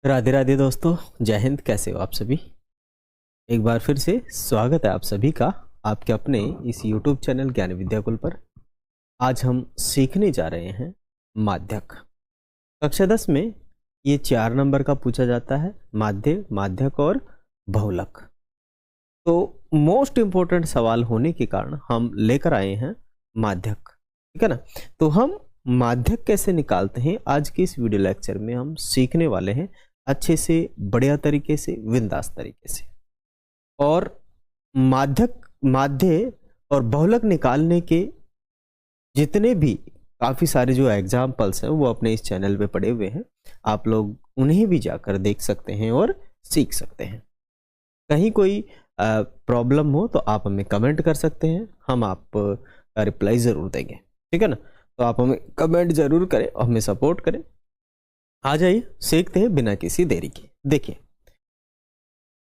राधे राधे दोस्तों, जय हिंद। कैसे हो आप सभी? एक बार फिर से स्वागत है आप सभी का आपके अपने इस YouTube चैनल ज्ञान विद्याकुल पर। आज हम सीखने जा रहे हैं माध्यक। कक्षा 10 में ये 4 नंबर का पूछा जाता है, माध्य, माध्यक और बहुलक। तो मोस्ट इम्पोर्टेंट सवाल होने के कारण हम लेकर आए हैं माध्यक, ठीक है ना। तो हम माध्यक कैसे निकालते हैं आज के इस वीडियो लेक्चर में हम सीखने वाले हैं, अच्छे से, बढ़िया तरीके से, बिंदास तरीके से। और माध्यक, माध्य और बहुलक निकालने के जितने भी काफ़ी सारे जो एग्जाम्पल्स हैं वो अपने इस चैनल पे पड़े हुए हैं, आप लोग उन्हें भी जाकर देख सकते हैं और सीख सकते हैं। कहीं कोई प्रॉब्लम हो तो आप हमें कमेंट कर सकते हैं, हम आप रिप्लाई ज़रूर देंगे, ठीक है ना। तो आप हमें कमेंट ज़रूर करें और हमें सपोर्ट करें। आ जाइए सीखते हैं बिना किसी देरी के। देखिए,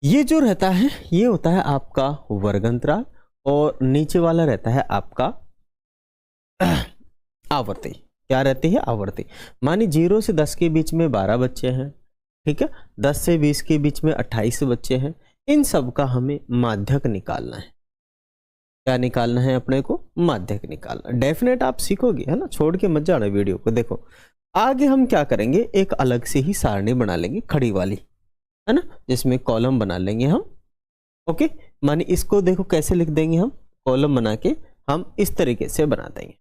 ये जो रहता है ये होता है आपका वर्ग अंतराल और नीचे वाला रहता है आपका आवर्ती। क्या रहती है? आवर्ती। मानी 0 से 10 के बीच में 12 बच्चे हैं, ठीक है। 10 से 20 के बीच में 28 बच्चे हैं। इन सब का हमें माध्यक निकालना है। क्या निकालना है? अपने को माध्यक निकालना। डेफिनेट आप सीखोगे, है ना, छोड़ के मत जाना वीडियो को। देखो आगे हम क्या करेंगे, एक अलग से ही सारणी बना लेंगे, खड़ी वाली, है ना, जिसमें कॉलम बना लेंगे हम। ओके, माने इसको देखो कैसे लिख देंगे हम, कॉलम बना के हम इस तरीके से बना देंगे,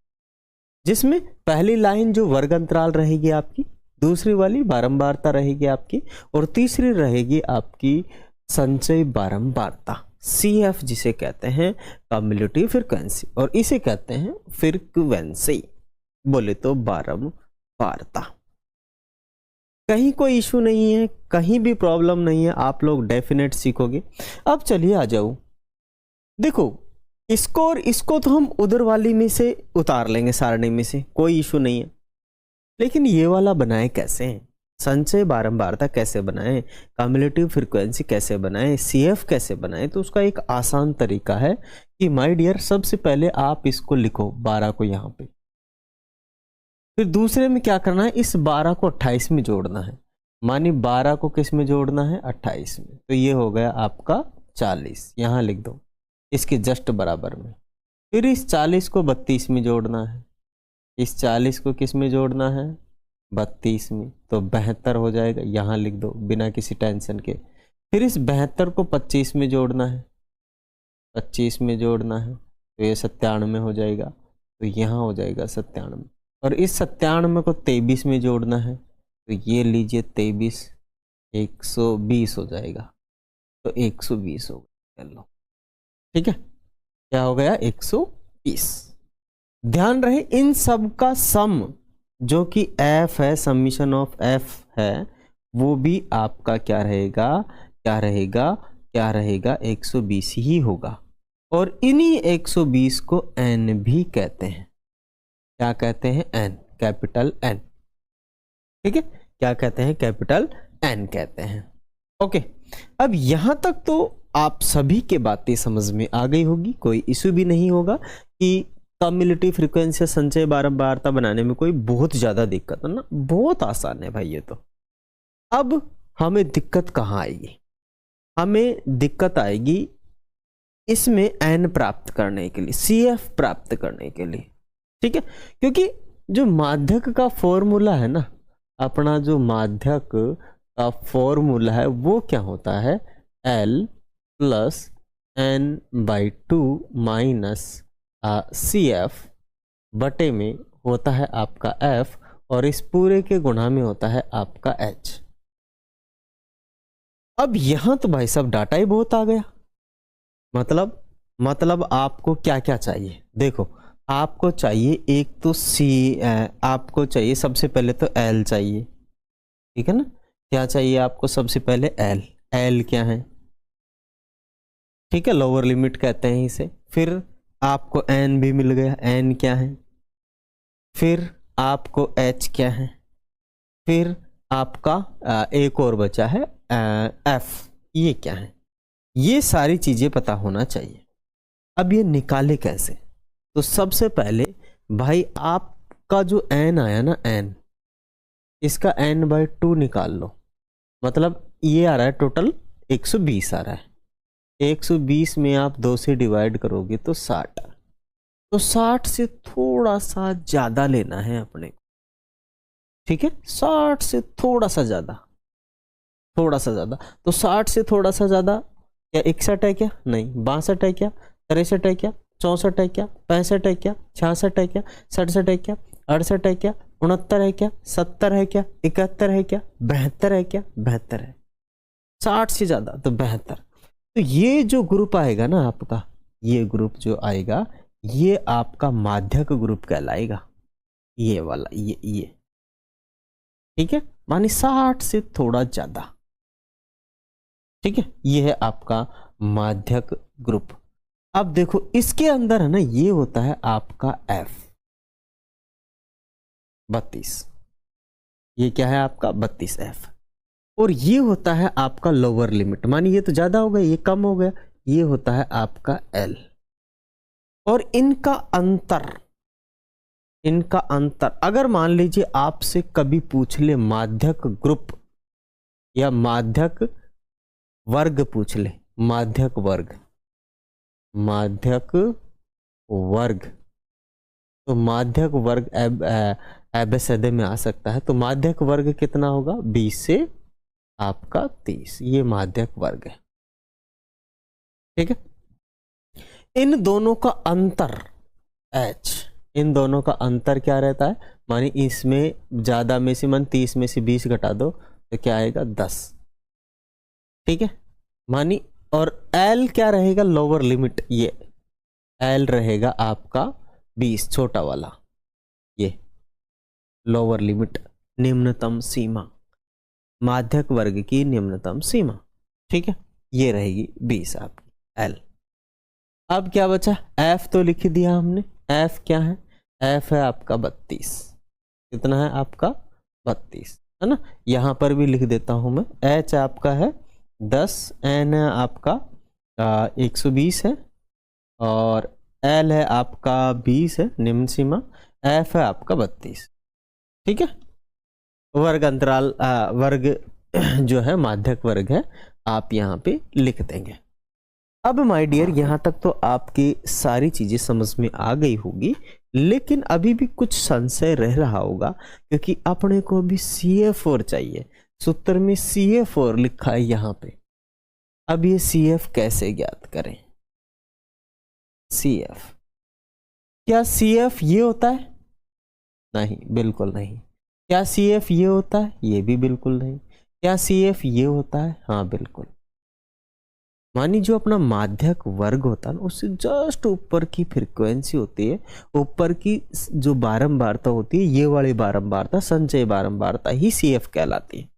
जिसमें पहली लाइन जो वर्ग अंतराल रहेगी आपकी, दूसरी वाली बारंबारता रहेगी आपकी, और तीसरी रहेगी आपकी संचय बारंबारता, CF जिसे कहते हैं कम्युलेटिव फ्रीक्वेंसी, और इसे कहते हैं फ्रीक्वेंसी, बोले तो बारंबारता। कहीं कोई इशू नहीं है, कहीं भी प्रॉब्लम नहीं है, आप लोग डेफिनेट सीखोगे। अब चलिए आ जाओ, देखो इसको और इसको तो हम उधर वाली में से उतार लेंगे, सारणी में से, कोई इशू नहीं है। लेकिन ये वाला बनाए कैसे हैं, संचय बारंबारता कैसे बनाएं, कम्युलेटिव फ्रीक्वेंसी कैसे बनाएं, CF कैसे बनाएं? तो उसका एक आसान तरीका है कि माय डियर, सबसे पहले आप इसको लिखो 12 को यहाँ पे, फिर दूसरे में क्या करना है, इस 12 को 28 में जोड़ना है। मानी 12 को किस में जोड़ना है? 28 में। तो ये हो गया आपका 40, यहाँ लिख दो इसके जस्ट बराबर में। फिर इस 40 को 32 में जोड़ना है, इस 40 को किस में जोड़ना है? 32 में। तो 72 हो जाएगा, यहाँ लिख दो बिना किसी टेंशन के। फिर इस 72 को 25 में जोड़ना है, 25 में जोड़ना है, तो ये 97 हो जाएगा, तो यहाँ हो जाएगा 97। और इस 97 को 23 में जोड़ना है, तो ये लीजिए 23, 120 हो जाएगा, तो 120 हो गया। लो, ठीक है, क्या हो गया? 120। ध्यान रहे इन सब का सम जो कि F है, समीशन ऑफ F है, वो भी आपका क्या रहेगा? क्या रहेगा? क्या रहेगा? 120 ही होगा। और इन्हीं 120 को N भी कहते हैं। क्या कहते हैं? N, कैपिटल N, ठीक है। क्या कहते हैं? कैपिटल N कहते हैं। ओके, अब यहां तक तो आप सभी के बातें समझ में आ गई होगी, कोई इशू भी नहीं होगा कि कम्युलेटिव फ्रीक्वेंसी संचय बारंबारता बनाने में कोई बहुत ज्यादा दिक्कत है ना, बहुत आसान है भाई ये तो। अब हमें दिक्कत कहाँ आएगी? हमें दिक्कत आएगी इसमें N प्राप्त करने के लिए, CF प्राप्त करने के लिए, ठीक है। क्योंकि जो माध्यक का फॉर्मूला है ना, अपना जो माध्यक का फॉर्मूला है वो क्या होता है? L plus N/2 minus CF बटे में होता है आपका F, और इस पूरे के गुणा में होता है आपका H। अब यहां तो भाई साहब डाटा ही बहुत आ गया। मतलब आपको क्या क्या चाहिए? देखो, आपको चाहिए एक तो आपको चाहिए सबसे पहले तो L चाहिए, ठीक है ना। क्या चाहिए आपको? सबसे पहले L क्या है? ठीक है, लोअर लिमिट कहते हैं इसे। फिर आपको N भी मिल गया, N क्या है? फिर आपको H क्या है? फिर आपका एक और बचा है F, ये क्या है? ये सारी चीजें पता होना चाहिए। अब ये निकाले कैसे? तो सबसे पहले भाई आपका जो N आया ना, N, इसका N/2 निकाल लो। मतलब ये आ रहा है टोटल 120 आ रहा है। 120 में आप 2 से डिवाइड करोगे तो 60, तो 60 से थोड़ा सा ज़्यादा लेना है अपने को, ठीक है। 60 से थोड़ा सा ज़्यादा, थोड़ा सा ज़्यादा, तो 60 से थोड़ा सा ज़्यादा क्या 61 है क्या? नहीं। 62 है क्या? 63 है क्या? 64 है क्या? 65 है क्या? 66 है क्या? 67 है क्या? 68 है क्या? 69 है क्या? 70 है क्या? 71 है क्या? 72 है क्या? 72 है। 60 से ज़्यादा तो 72। तो ये जो ग्रुप आएगा ना आपका, ये ग्रुप जो आएगा ये आपका माध्यक ग्रुप कहलाएगा, ये वाला, ये ठीक है, माने 60 से थोड़ा ज्यादा, ठीक है, ये है आपका माध्यक ग्रुप। अब देखो इसके अंदर है ना, ये होता है आपका F 32, ये क्या है आपका 32F, और ये होता है आपका लोअर लिमिट, मानिए ये तो ज्यादा हो गया, ये कम हो गया, ये होता है आपका L। और इनका अंतर अगर मान लीजिए आपसे कभी पूछ ले माध्यक ग्रुप या माध्यक वर्ग पूछ ले, माध्यक वर्ग, तो माध्यक वर्ग एबेसदे में आ सकता है, तो माध्यक वर्ग कितना होगा? 20 से आपका 30, ये माध्यक वर्ग है, ठीक है। इन दोनों का अंतर H, इन दोनों का अंतर क्या रहता है? मानी इसमें ज्यादा में से, मान 30 में से 20 घटा दो तो क्या आएगा? 10, ठीक है, मानी। और L क्या रहेगा? लोअर लिमिट, ये L रहेगा आपका 20, छोटा वाला, ये लोअर लिमिट, निम्नतम सीमा, माध्यक वर्ग की निम्नतम सीमा, ठीक है, ये रहेगी 20 आपकी L। अब क्या बचा? F तो लिख दिया हमने, F क्या है? F है आपका 32, कितना है आपका? 32, है ना। यहां पर भी लिख देता हूं मैं, H आपका है 10, N है आपका 120 है, और L है आपका 20 है निम्न सीमा, F है आपका 32, ठीक है। वर्ग अंतराल वर्ग जो है माध्यक वर्ग है, आप यहाँ पे लिख देंगे। अब माय डियर यहां तक तो आपकी सारी चीजें समझ में आ गई होगी, लेकिन अभी भी कुछ संशय रह रहा होगा, क्योंकि अपने को अभी CF4 चाहिए। सूत्र में CF4 लिखा है यहाँ पे। अब ये CF कैसे ज्ञात करें? CF, क्या CF ये होता है? नहीं, बिल्कुल नहीं। क्या CF ये होता है? ये भी बिल्कुल नहीं। क्या CF ये होता है? हाँ बिल्कुल। मानी जो अपना माध्यक वर्ग होता है ना, उससे जस्ट ऊपर की फ्रीक्वेंसी होती है, ऊपर की जो बारंबारता होती है, ये वाली बारंबारता, संचय बारंबारता ही CF कहलाती है,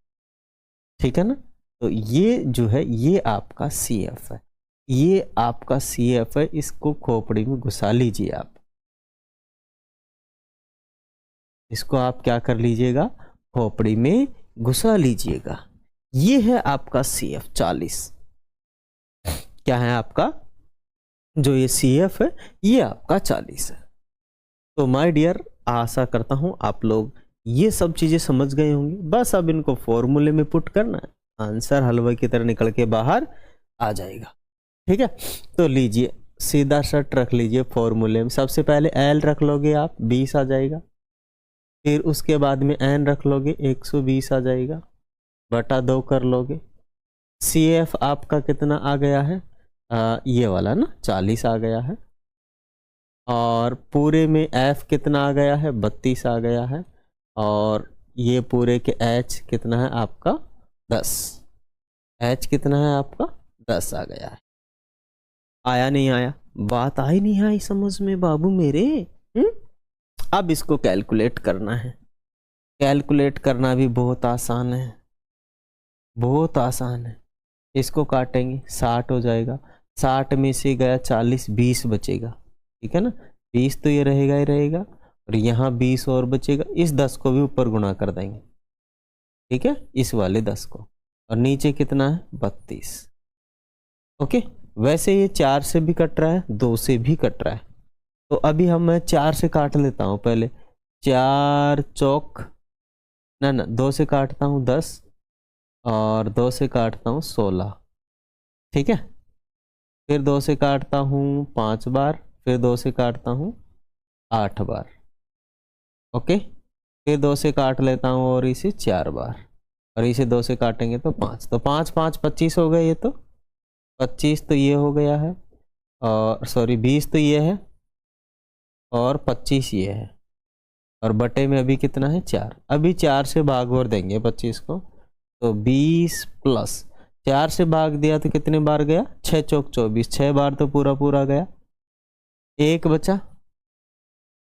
ठीक है ना। तो ये जो है ये आपका CF है, ये आपका CF है, इसको खोपड़ी में घुसा लीजिए आप, इसको आप क्या कर लीजिएगा? खोपड़ी में घुसा लीजिएगा। ये है आपका CF 40, क्या है आपका जो ये CF है, ये आपका 40 है। तो माय डियर आशा करता हूं आप लोग ये सब चीजें समझ गए होंगे। बस अब इनको फॉर्मूले में पुट करना है, आंसर हलवे की तरह निकल के बाहर आ जाएगा, ठीक है। तो लीजिए सीधा शर्ट रख लीजिए फॉर्मूले में। सबसे पहले L रख लोगे आप, 20 आ जाएगा, फिर उसके बाद में N रख लोगे, 120 आ जाएगा, बटा 2 कर लोगे। CF आपका कितना आ गया है? ये वाला ना 40 आ गया है, और पूरे में F कितना आ गया है? 32 आ गया है, और ये पूरे के H कितना है आपका? 10, H कितना है आपका? 10 आ गया है। आया नहीं आया? बात आई नहीं आई समझ में बाबू मेरे? अब इसको कैलकुलेट करना है। कैलकुलेट करना भी बहुत आसान है, बहुत आसान है। इसको काटेंगे, 60 हो जाएगा, 60 में से गया 40, 20 बचेगा, ठीक है ना। 20 तो ये रहेगा ही रहेगा, और यहाँ 20 और बचेगा। इस 10 को भी ऊपर गुणा कर देंगे, ठीक है, इस वाले 10 को, और नीचे कितना है? 32। ओके, वैसे ये 4 से भी कट रहा है, 2 से भी कट रहा है, तो अभी मैं 4 से काट लेता हूँ पहले। 4 चौक ना 2 से काटता हूँ 10, और 2 से काटता हूँ 16, ठीक है। फिर 2 से काटता हूँ 5 बार, फिर 2 से काटता हूँ 8 बार, ओके। फिर 2 से काट लेता हूँ और इसे 4 बार, और इसे 2 से काटेंगे तो 5, तो 5 5 25 हो गए। ये तो 25 तो ये हो गया है, और सॉरी 20 तो ये है, और 25 ये है, और बटे में अभी कितना है 4। अभी 4 से भाग और देंगे 25 को, तो 20 प्लस 4 से भाग दिया तो कितने बार गया, 6 चौक 24, 6 बार तो पूरा पूरा गया। एक बचा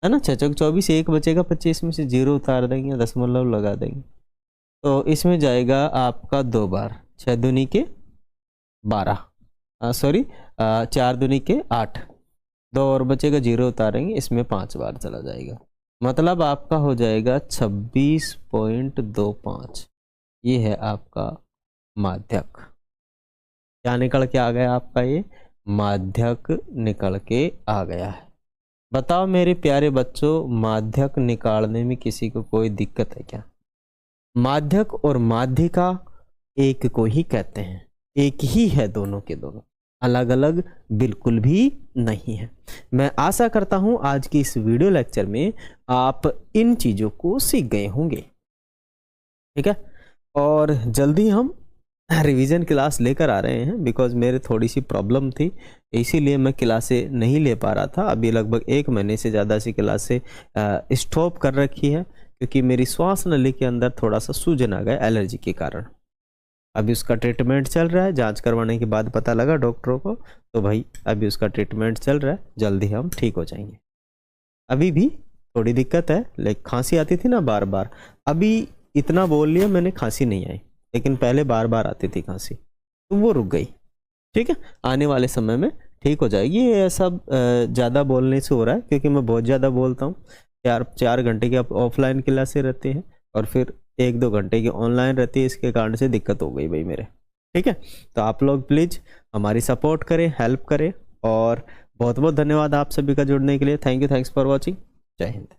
है ना, 6 चौक 24, एक बचेगा 25 में से 0 उतार देंगे, दशमलव लगा देंगे, तो इसमें जाएगा आपका 2 बार, 6 दूनी के 12, सॉरी 4 दूनी के 8, 2 और बचेगा, 0 उतारेंगे, इसमें 5 बार चला जाएगा, मतलब आपका हो जाएगा 26.25। ये है आपका माध्यक। क्या निकल के आ गया आपका, ये माध्यक निकल के आ गया है। बताओ मेरे प्यारे बच्चों, माध्यक निकालने में किसी को कोई दिक्कत है क्या? माध्यक और माध्यिका एक को ही कहते हैं, एक ही है, दोनों के दोनों अलग अलग बिल्कुल भी नहीं है। मैं आशा करता हूं आज की इस वीडियो लेक्चर में आप इन चीजों को सीख गए होंगे, ठीक है। और जल्दी हम रिवीजन क्लास लेकर आ रहे हैं, बिकॉज मेरे थोड़ी सी प्रॉब्लम थी, इसीलिए मैं क्लासें नहीं ले पा रहा था। अभी लगभग 1 महीने से ज़्यादा सी क्लासें स्टॉप कर रखी है, क्योंकि मेरी श्वास नली के अंदर थोड़ा सा सूजन आ गया एलर्जी के कारण। अभी उसका ट्रीटमेंट चल रहा है, जांच करवाने के बाद पता लगा डॉक्टरों को, तो भाई अभी उसका ट्रीटमेंट चल रहा है, जल्दी हम ठीक हो जाएंगे। अभी भी थोड़ी दिक्कत है, लाइक खांसी आती थी ना बार बार, अभी इतना बोल लिया मैंने, खांसी नहीं आई, लेकिन पहले बार बार आती थी खांसी, तो वो रुक गई, ठीक है। आने वाले समय में ठीक हो जाएगी। ये सब ज़्यादा बोलने से हो रहा है, क्योंकि मैं बहुत ज़्यादा बोलता हूँ। 4 घंटे की ऑफलाइन क्लासें रहती हैं, और फिर 1-2 घंटे की ऑनलाइन रहती है, इसके कारण से दिक्कत हो गई भाई मेरे, ठीक है। तो आप लोग प्लीज़ हमारी सपोर्ट करें, हेल्प करें, और बहुत बहुत धन्यवाद आप सभी का जुड़ने के लिए। Thank you, thanks for watching. जय हिंद।